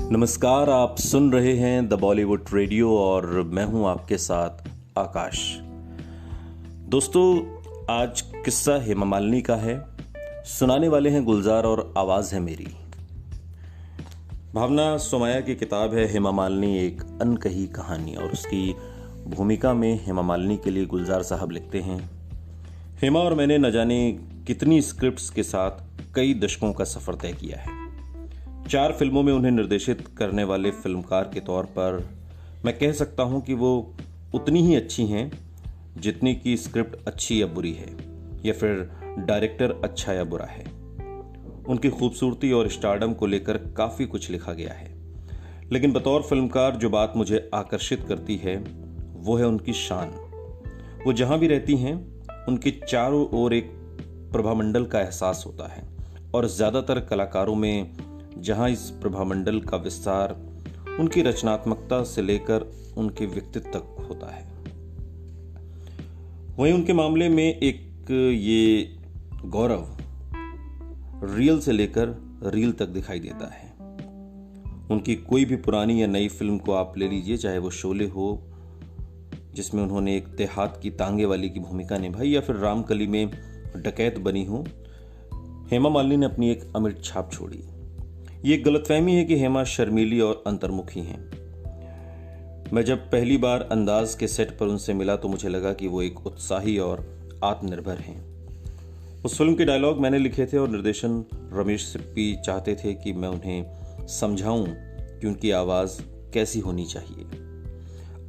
नमस्कार, आप सुन रहे हैं द बॉलीवुड रेडियो और मैं हूं आपके साथ आकाश। दोस्तों, आज किस्सा हेमा मालिनी का है। सुनाने वाले हैं गुलजार और आवाज है मेरी। भावना सोमाया की किताब है हेमा मालिनी एक अनकही कहानी, और उसकी भूमिका में हेमा मालिनी के लिए गुलजार साहब लिखते हैं, हेमा और मैंने न जाने कितनी स्क्रिप्ट्स के साथ कई दशकों का सफर तय किया है। 4 फिल्मों में उन्हें निर्देशित करने वाले फिल्मकार के तौर पर मैं कह सकता हूं कि वो उतनी ही अच्छी हैं जितनी की स्क्रिप्ट अच्छी या बुरी है, या फिर डायरेक्टर अच्छा या बुरा है। उनकी खूबसूरती और स्टारडम को लेकर काफ़ी कुछ लिखा गया है, लेकिन बतौर फिल्मकार जो बात मुझे आकर्षित करती है वो है उनकी शान। वो जहाँ भी रहती हैं उनके चारों ओर एक प्रभामंडल का एहसास होता है, और ज़्यादातर कलाकारों में जहाँ इस प्रभामंडल का विस्तार उनकी रचनात्मकता से लेकर उनके व्यक्तित्व तक होता है, वहीं उनके मामले में एक ये गौरव रियल से लेकर रील तक दिखाई देता है। उनकी कोई भी पुरानी या नई फिल्म को आप ले लीजिए, चाहे वो शोले हो जिसमें उन्होंने एक देहात की तांगे वाली की भूमिका निभाई, या फिर रामकली में डकैत बनी हो, हेमा मालिनी ने अपनी एक अमिट छाप छोड़ी। ये एक गलतफहमी है कि हेमा शर्मीली और अंतर्मुखी हैं। मैं जब पहली बार अंदाज के सेट पर उनसे मिला तो मुझे लगा कि वो एक उत्साही और आत्मनिर्भर हैं। उस फिल्म के डायलॉग मैंने लिखे थे और निर्देशन रमेश सिप्पी चाहते थे कि मैं उन्हें समझाऊं कि उनकी आवाज़ कैसी होनी चाहिए।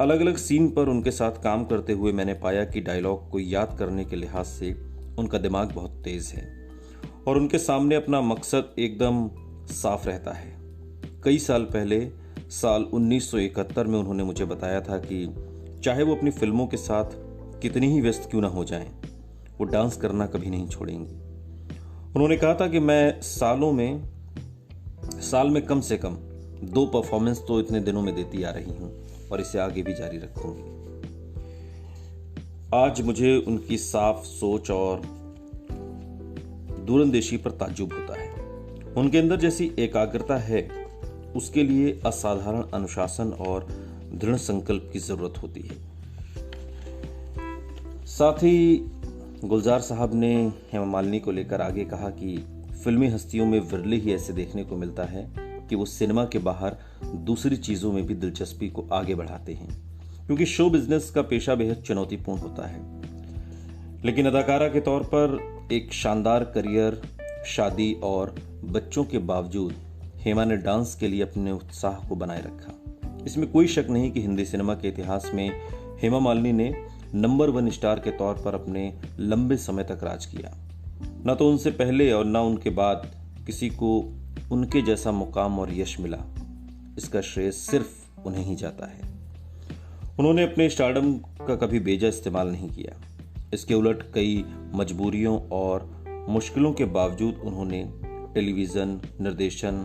अलग अलग सीन पर उनके साथ काम करते हुए मैंने पाया कि डायलॉग को याद करने के लिहाज से उनका दिमाग बहुत तेज है, और उनके सामने अपना मकसद एकदम साफ रहता है। कई साल पहले साल 1971 में उन्होंने मुझे बताया था कि चाहे वो अपनी फिल्मों के साथ कितनी ही व्यस्त क्यों ना हो जाएं, वो डांस करना कभी नहीं छोड़ेंगी। उन्होंने कहा था कि मैं साल में कम से कम 2 परफॉर्मेंस तो इतने दिनों में देती आ रही हूं, और इसे आगे भी जारी रखूंगी। आज मुझे उनकी साफ सोच और दूरंदेशी पर ताज्जुब होता है। उनके अंदर जैसी एकाग्रता है, उसके लिए असाधारण अनुशासन और दृढ़ संकल्प की जरूरत होती है। साथ ही गुलजार साहब ने हेमा मालिनी को लेकर आगे कहा कि फिल्मी हस्तियों में विरले ही ऐसे देखने को मिलता है कि वो सिनेमा के बाहर दूसरी चीजों में भी दिलचस्पी को आगे बढ़ाते हैं, क्योंकि शो बिजनेस का पेशा बेहद चुनौतीपूर्ण होता है। लेकिन अदाकारा के तौर पर एक शानदार करियर, शादी और बच्चों के बावजूद हेमा ने डांस के लिए अपने उत्साह को बनाए रखा। इसमें कोई शक नहीं कि हिंदी सिनेमा के इतिहास में हेमा मालिनी ने नंबर 1 स्टार के तौर पर अपने लंबे समय तक राज किया। न तो उनसे पहले और न उनके बाद किसी को उनके जैसा मुकाम और यश मिला। इसका श्रेय सिर्फ उन्हें ही जाता है। उन्होंने अपने स्टारडम का कभी बेजा इस्तेमाल नहीं किया। इसके उलट कई मजबूरियों और मुश्किलों के बावजूद उन्होंने टेलीविज़न, निर्देशन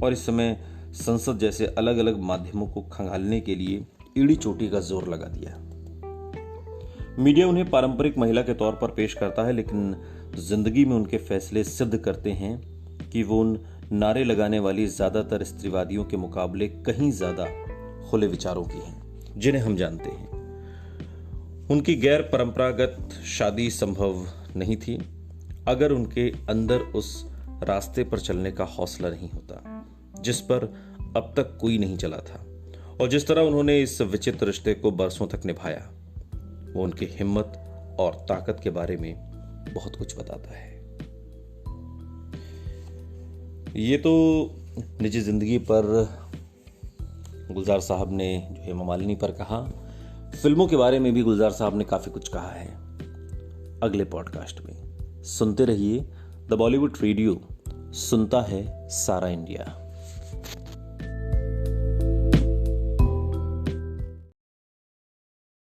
और इस समय संसद जैसे अलग अलग माध्यमों को खंगालने के लिए एड़ी चोटी का जोर लगा दिया। मीडिया उन्हें पारंपरिक महिला के तौर पर पेश करता है, लेकिन जिंदगी में उनके फैसले सिद्ध करते हैं कि वो उन नारे लगाने वाली ज्यादातर स्त्रीवादियों के मुकाबले कहीं ज्यादा खुले विचारों की हैं, जिन्हें हम जानते हैं। उनकी गैर परंपरागत शादी संभव नहीं थी अगर उनके अंदर उस रास्ते पर चलने का हौसला नहीं होता जिस पर अब तक कोई नहीं चला था। और जिस तरह उन्होंने इस विचित्र रिश्ते को बरसों तक निभाया, वो उनकी हिम्मत और ताकत के बारे में बहुत कुछ बताता है। ये तो निजी जिंदगी पर गुलजार साहब ने जो हेमा मालिनी पर कहा, फिल्मों के बारे में भी गुलजार साहब ने काफी कुछ कहा है। अगले पॉडकास्ट में सुनते रहिए द बॉलीवुड रेडियो, सुनता है सारा इंडिया।